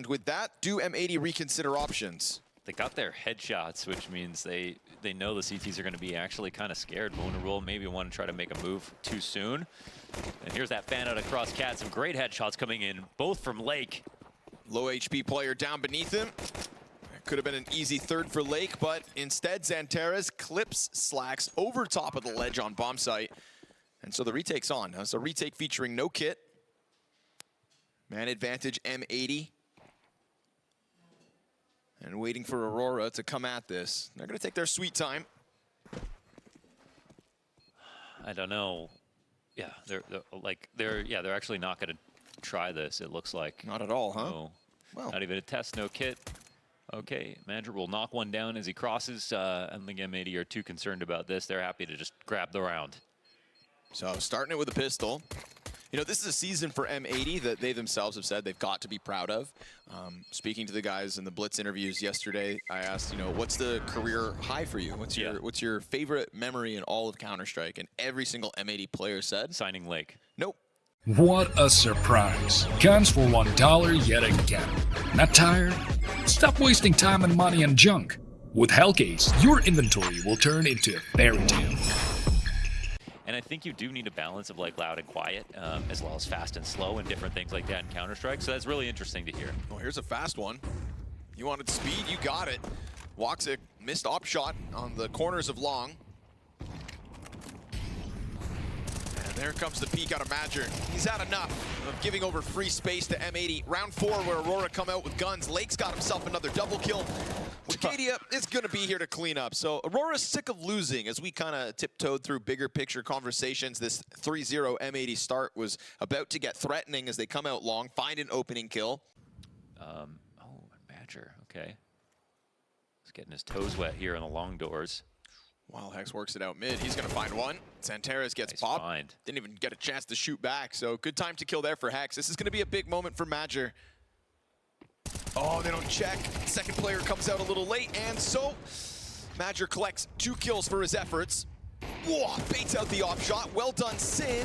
And with that, do M80 reconsider options? They got their headshots, which means they know the CTs are going to be actually kind of scared. Vulnerable, maybe want to try to make a move too soon. And here's that fan out across Cat. Some great headshots coming in, both from Lake. Low HP player down beneath him. Could have been an easy third for Lake, but instead Xanteres clips Slacks over top of the ledge on bomb site. And so the retake's on. It's a retake featuring no kit. Man advantage M80. And waiting for Aurora to come at this. They're gonna take their sweet time. I don't know. Yeah, they're actually not gonna try this, it looks like. Not at all, huh? No. Well. Not even a test, no kit. Okay, Manager will knock one down as he crosses. I don't think M80 are too concerned about this. They're happy to just grab the round. So starting it with a pistol. You know, this is a season for M80 that they themselves have said they've got to be proud of. Speaking to the guys in the Blitz interviews yesterday, I asked, you know, what's the career high for you? What's your favorite memory in all of Counter-Strike? And every single M80 player said signing Lake. Nope. What a surprise. Guns for $1 yet again. Not tired? Stop wasting time and money on junk. With Hellcase, your inventory will turn into a fairy tale. And I think you do need a balance of like loud and quiet, as well as fast and slow and different things like that in Counter-Strike. So that's really interesting to hear. Well, here's a fast one. You wanted speed, you got it. Waxic missed op shot on the corners of long. And there comes the peek out of Major. He's had enough of giving over free space to M80. Round 4 where Aurora come out with guns. Lake's got himself another double kill. Wicadia is going to be here to clean up. So Aurora's sick of losing as we kind of tiptoed through bigger picture conversations. This 3-0 M80 start was about to get threatening as they come out long, find an opening kill. Oh, Major, okay. He's getting his toes wet here on the long doors. While Hex works it out mid, he's going to find one. Xanteres gets nice popped. find. Didn't even get a chance to shoot back, so good time to kill there for Hex. This is going to be a big moment for Major. Oh, they don't check. Second player comes out a little late, and so Major collects 2 kills for his efforts. Whoa, baits out the op shot. Well done, Sin.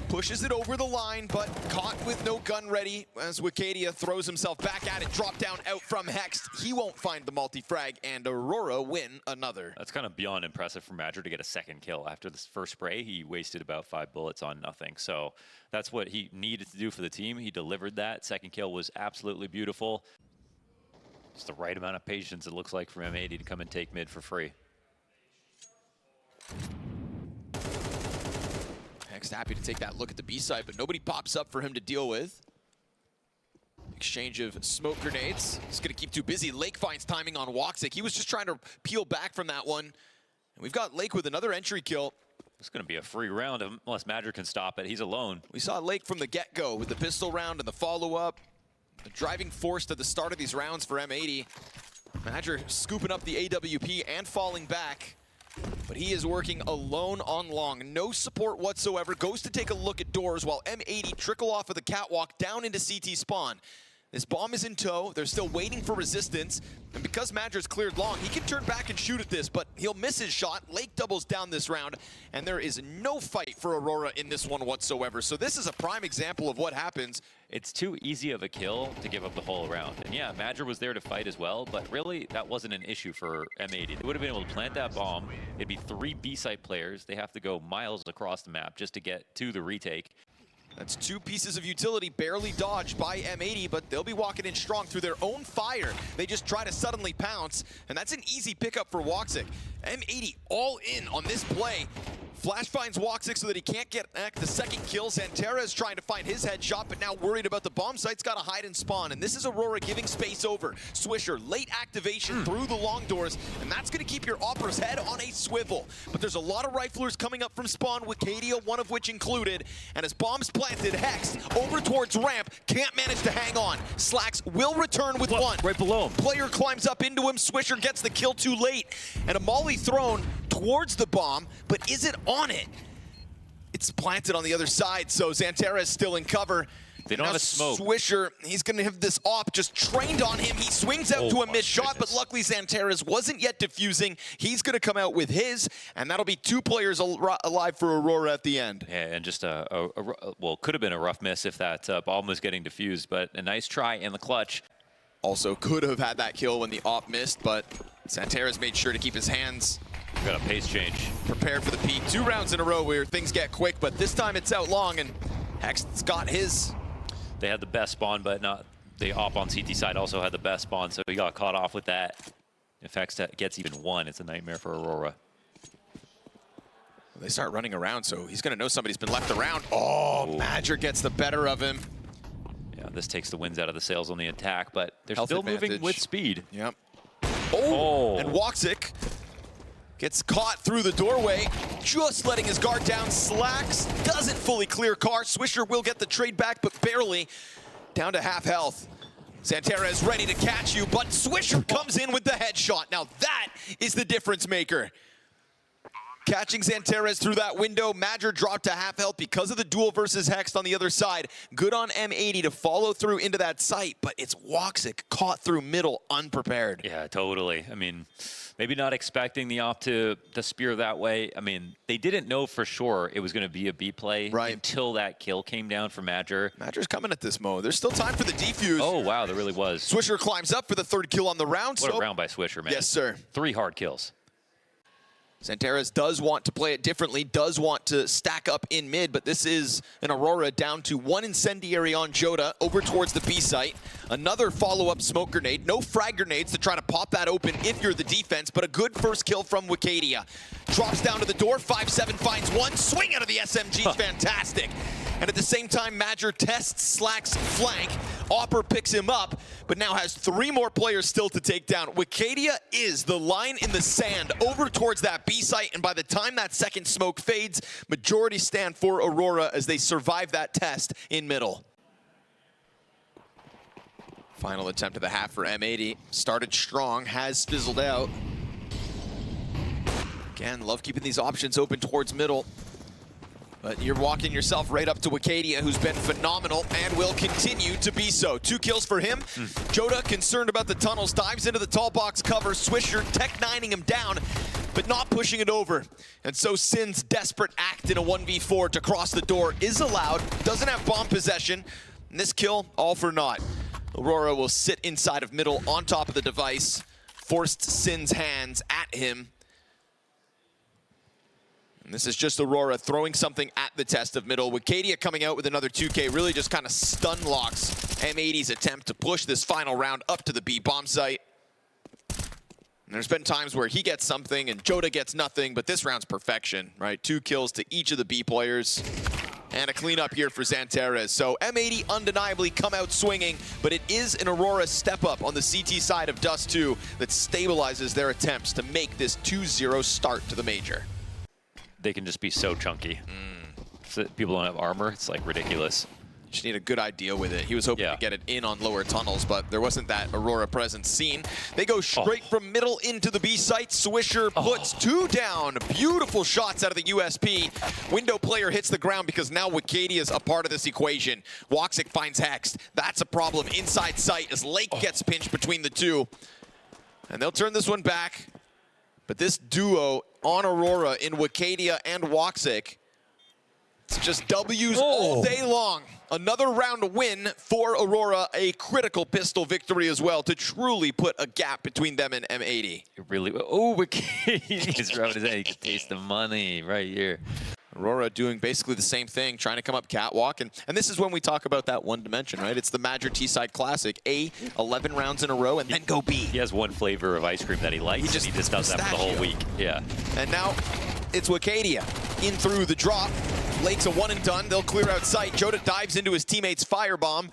Pushes it over the line, but caught with no gun ready as Wicadia throws himself back at it. Drop down out from Hex. He won't find the multi-frag, and Aurora win another. That's kind of beyond impressive for Major to get a second kill. After this first spray, he wasted about 5 bullets on nothing. So that's what he needed to do for the team. He delivered that. Second kill was absolutely beautiful. It's the right amount of patience, it looks like, from M80 to come and take mid for free. Hex happy to take that look at the B side, but nobody pops up for him to deal with. Exchange of smoke grenades. He's going to keep too busy. Lake finds timing on Waxic. He was just trying to peel back from that one. And we've got Lake with another entry kill. It's going to be a free round unless Major can stop it. He's alone. We saw Lake from the get-go with the pistol round and the follow-up. The driving force to the start of these rounds for M80. Major scooping up the AWP and falling back. But he is working alone on long. No support whatsoever. Goes to take a look at doors while M80 trickle off of the catwalk down into CT spawn. This bomb is in tow. They're still waiting for resistance. And because Major's cleared long, he can turn back and shoot at this, but he'll miss his shot. Lake doubles down this round, and there is no fight for Aurora in this one whatsoever. So this is a prime example of what happens. It's too easy of a kill to give up the whole round. And yeah, Major was there to fight as well, but really that wasn't an issue for M80. They would have been able to plant that bomb. It'd be 3 B-site players. They have to go miles across the map just to get to the retake. That's 2 pieces of utility barely dodged by M80, but they'll be walking in strong through their own fire. They just try to suddenly pounce, and that's an easy pickup for Waxic. M80 all in on this play. Flash finds Waxic so that he can't get back the second kill. Xanteres trying to find his headshot, but now worried about the bomb site's got to hide and spawn. And this is Aurora giving space over. Swisher, late activation through the long doors, and that's going to keep your Opera's head on a swivel. But there's a lot of riflers coming up from spawn, Wicadia, one of which included. And as bombs planted, Hex over towards ramp, can't manage to hang on. Slacks will return with one. Right below him. Player climbs up into him. Swisher gets the kill too late. And a molly thrown towards the bomb, but is it on it? It's planted on the other side, so Xanteres still in cover. They don't have a smoke. Swisher, he's going to have this op just trained on him. He swings out to a missed shot, but luckily Xanteres wasn't yet diffusing. He's going to come out with his, and that'll be 2 players alive for Aurora at the end. Yeah, and just well, could have been a rough miss if that bomb was getting diffused, but a nice try in the clutch. also could have had that kill when the op missed, but Santera's made sure to keep his hands Got a pace change. prepared for the peak. 2 rounds in a row where things get quick, but this time it's out long, and Hext's got his. They had the best spawn, but not the op on CT side also had the best spawn, so he got caught off with that. If Hext gets even one, it's a nightmare for Aurora. They start running around, so he's going to know somebody's been left around. Oh, Major gets the better of him. Yeah, this takes the wins out of the sails on the attack, but they're Health still advantage. moving with speed. Yep. Oh. And Woxic gets caught through the doorway, just letting his guard down. Slacks, doesn't fully clear car. Swisher will get the trade back, but barely. Down to half health. Santera is ready to catch you, but Swisher comes in with the headshot. Now that is the difference maker. Catching Santerez through that window. Major dropped to half health because of the duel versus Hext on the other side. Good on M80 to follow through into that site, but it's Woxic caught through middle unprepared. Yeah, totally. I mean, maybe not expecting the op to spear that way. I mean, they didn't know for sure it was going to be a B play until that kill came down for Major. Major's coming at this mode. There's still time for the defuse. Oh, wow, there really was. Swisher climbs up for the 3rd kill on the round. What a round by Swisher, man. Yes, sir. 3 hard kills. Santerez does want to play it differently, does want to stack up in mid, but this is an Aurora down to 1 incendiary on Joda over towards the B site. Another follow-up smoke grenade. No frag grenades to try to pop that open if you're the defense, but a good first kill from Wicadia. Drops down to the door, 5-7 finds one. Swing out of the SMG, fantastic. And at the same time, Major tests Slack's flank. Opper picks him up, but now has 3 more players still to take down. Wicadia is the line in the sand over towards that B site, and by the time that second smoke fades, majority stand for Aurora as they survive that test in middle. Final attempt of the half for M80. Started strong, has fizzled out. Again, love keeping these options open towards middle. But you're walking yourself right up to Wicadia, who's been phenomenal and will continue to be so. 2 kills for him. Joda, concerned about the tunnels, dives into the tall box cover. Swisher tech-9ing him down, but not pushing it over. And so Sin's desperate act in a 1v4 to cross the door is allowed. Doesn't have bomb possession. And this kill, all for naught. Aurora will sit inside of middle on top of the device. Forced Sin's hands at him. And this is just Aurora throwing something at the test of middle. Wicadia coming out with another 2K, really just kind of stun locks M80's attempt to push this final round up to the B bomb site. And there's been times where he gets something and Joda gets nothing, but this round's perfection, right? 2 kills to each of the B players. And a cleanup here for Santerez. So M80 undeniably come out swinging, but it is an Aurora step up on the CT side of Dust 2 that stabilizes their attempts to make this 2-0 start to the Major. They can just be so chunky. So people don't have armor. It's like ridiculous. Just need a good idea with it. He was hoping to get it in on lower tunnels, but there wasn't that Aurora presence seen. They go straight from middle into the B site. Swisher puts 2 down. Beautiful shots out of the USP. Window player hits the ground because now Wicadia is a part of this equation. Woxic finds Hext. That's a problem inside sight as Lake gets pinched between the 2. And they'll turn this one back. But this duo on Aurora in Wicadia and Woxic, it's just W's all day long. Another round win for Aurora, a critical pistol victory as well to truly put a gap between them and M80. It really, Wicadia is rubbing his head. He can taste the money right here. Aurora doing basically the same thing, trying to come up catwalk. And this is when we talk about that one dimension, right? It's the Major T-side classic. 11 rounds in a row and then go B. He has one flavor of ice cream that he likes, and he just does that for the whole week. Yeah. And now it's Wicadia in through the drop. Lake's a 1 and done. They'll clear out sight. Joda dives into his teammate's firebomb.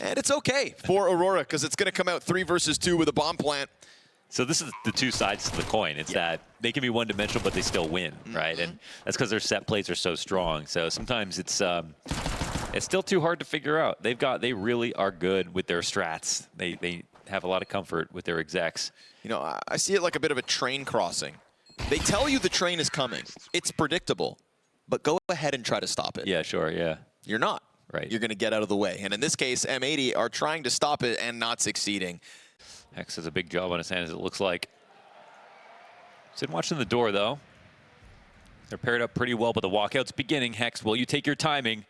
And it's okay for Aurora because it's going to come out 3 versus 2 with a bomb plant. So this is the 2 sides to the coin. It's that they can be one-dimensional, but they still win, right? And that's because their set plays are so strong. So sometimes it's still too hard to figure out. They really are good with their strats. They have a lot of comfort with their execs. You know, I see it like a bit of a train crossing. They tell you the train is coming. It's predictable, but go ahead and try to stop it. Yeah, sure, yeah. You're not. Right. You're going to get out of the way. And in this case, M80 are trying to stop it and not succeeding. Hex has a big job on his hands, it looks like. Sin watching the door, though. They're paired up pretty well, but the walkout's beginning. Hex, will you take your timing?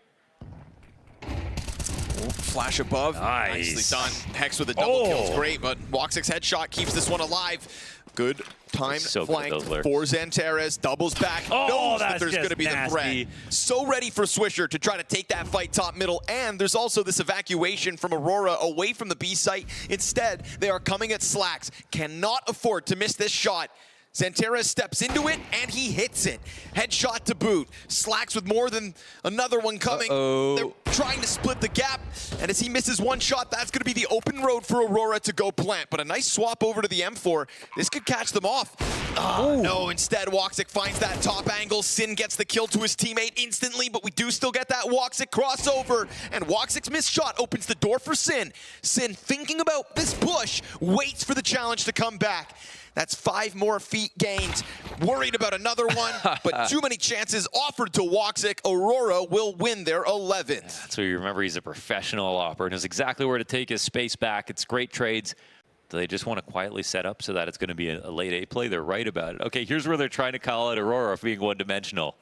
Flash above. Nice. Nicely done. Hex with a double kill is great, but Woxic's headshot keeps this one alive. Good time flank for Xanteres. Doubles back. Knows that there's going to be the threat. So ready for Swisher to try to take that fight top middle. And there's also this evacuation from Aurora away from the B site. Instead, they are coming at Slacks. Cannot afford to miss this shot. Xanteres steps into it, and he hits it. Headshot to boot. Slacks with more than another one coming. They're trying to split the gap, and as he misses one shot, that's going to be the open road for Aurora to go plant. But a nice swap over to the M4. This could catch them off. No, instead, Woxic finds that top angle. Sin gets the kill to his teammate instantly, but we do still get that Woxic crossover, and Woxic's missed shot opens the door for Sin. Sin, thinking about this push, waits for the challenge to come back. That's 5 more feet gained. Worried about another one, but too many chances offered to Woxic. Aurora will win their 11th. So you remember he's a professional operator, knows exactly where to take his space back. It's great trades. Do they just want to quietly set up so that it's going to be a late A play? They're right about it. Okay, here's where they're trying to call out Aurora for being one-dimensional.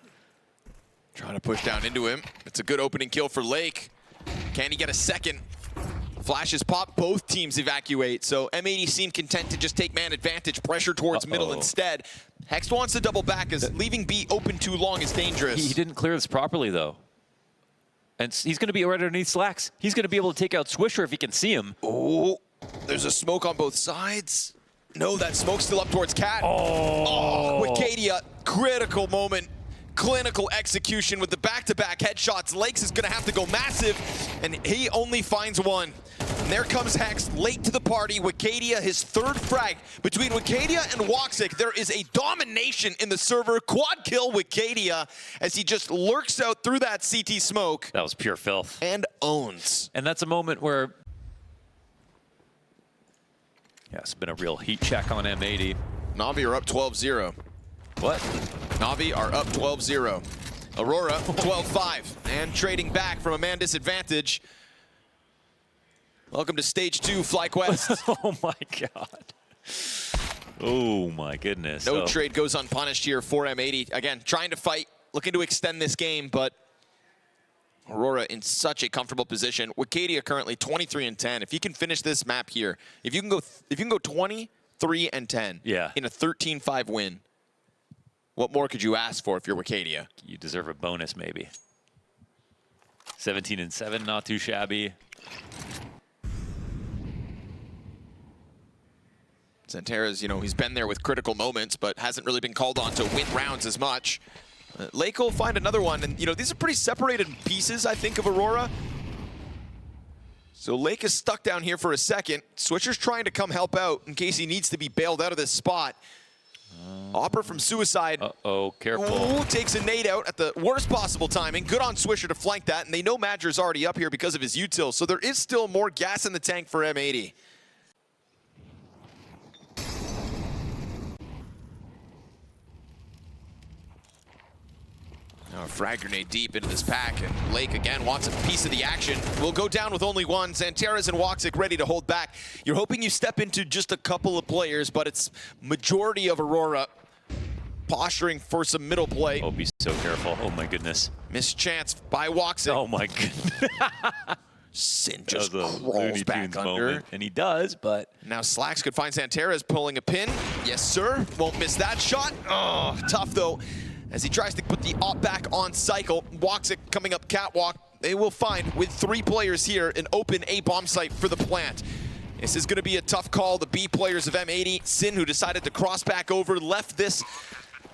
Trying to push down into him. It's a good opening kill for Lake. Can he get a second? Flashes pop, both teams evacuate, so M80 seem content to just take man advantage, pressure towards middle instead. Hex wants to double back as leaving B open too long is dangerous. He didn't clear this properly, though. And he's going to be right underneath Slacks. He's going to be able to take out Swisher if he can see him. Oh, there's a smoke on both sides. No, that smoke's still up towards Cat. Wicadia, critical moment. Clinical execution with the back-to-back headshots. Lakes is going to have to go massive, and he only finds one. And there comes Hex, late to the party. Wicadia, his 3rd frag. Between Wicadia and Woxic, there is a domination in the server. Quad kill Wicadia as he just lurks out through that CT smoke. That was pure filth. And owns. And that's a moment where... yeah, it's been a real heat check on M80. Navi are up 12-0. What? Navi are up 12-0. Aurora 12-5 and trading back from a man disadvantage. Welcome to stage 2, FlyQuest. Oh my god. Oh my goodness. No trade goes unpunished here for M80. Again, trying to fight, looking to extend this game, but Aurora in such a comfortable position. Wicadia currently 23-10. If you can finish this map here, if you can go 23-10 in a 13-5 win, what more could you ask for if you're Wicadia? You deserve a bonus, maybe. 17-7, not too shabby. Xanteres, you know, he's been there with critical moments, but hasn't really been called on to win rounds as much. Lake will find another one, and you know, these are pretty separated pieces, I think, of Aurora. So Lake is stuck down here for a second. Swisher's trying to come help out in case he needs to be bailed out of this spot. Opper from Suicide. Careful. Takes a nade out at the worst possible timing. Good on Swisher to flank that, and they know Madger's already up here because of his util, so there is still more gas in the tank for M80. Now a frag grenade deep into this pack, and Lake again wants a piece of the action. Will go down with only one. Xanteres and Woxic ready to hold back. You're hoping you step into just a couple of players, but it's majority of Aurora posturing for some middle play. Oh, be so careful. Oh my goodness. Missed chance by Woxic. Oh my goodness. Sin just crawls back under. And he does, but... Now Slacks could find Xanteres pulling a pin. Yes, sir. Won't miss that shot. Oh, tough though. As he tries to put the op back on cycle. Woxic coming up catwalk. They will find, with 3 players here, an open A bomb site for the plant. This is going to be a tough call. The B players of M80. Sin, who decided to cross back over, left this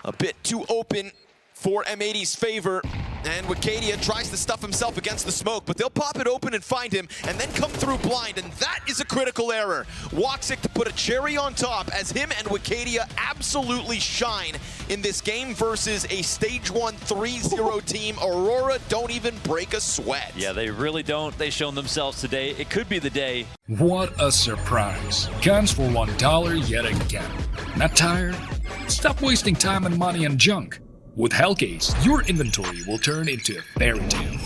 a bit too open for M80's favor. And Wicadia tries to stuff himself against the smoke, but they'll pop it open and find him, and then come through blind, and that is a critical error. Woxic to put a cherry on top as him and Wicadia absolutely shine in this game versus a stage 1 3-0 team. Aurora don't even break a sweat. Yeah, they really don't. They've shown themselves today. It could be the day. What a surprise. Guns for $1 yet again. Not tired? Stop wasting time and money on junk. With Hellcase, your inventory will turn into a fairy tale.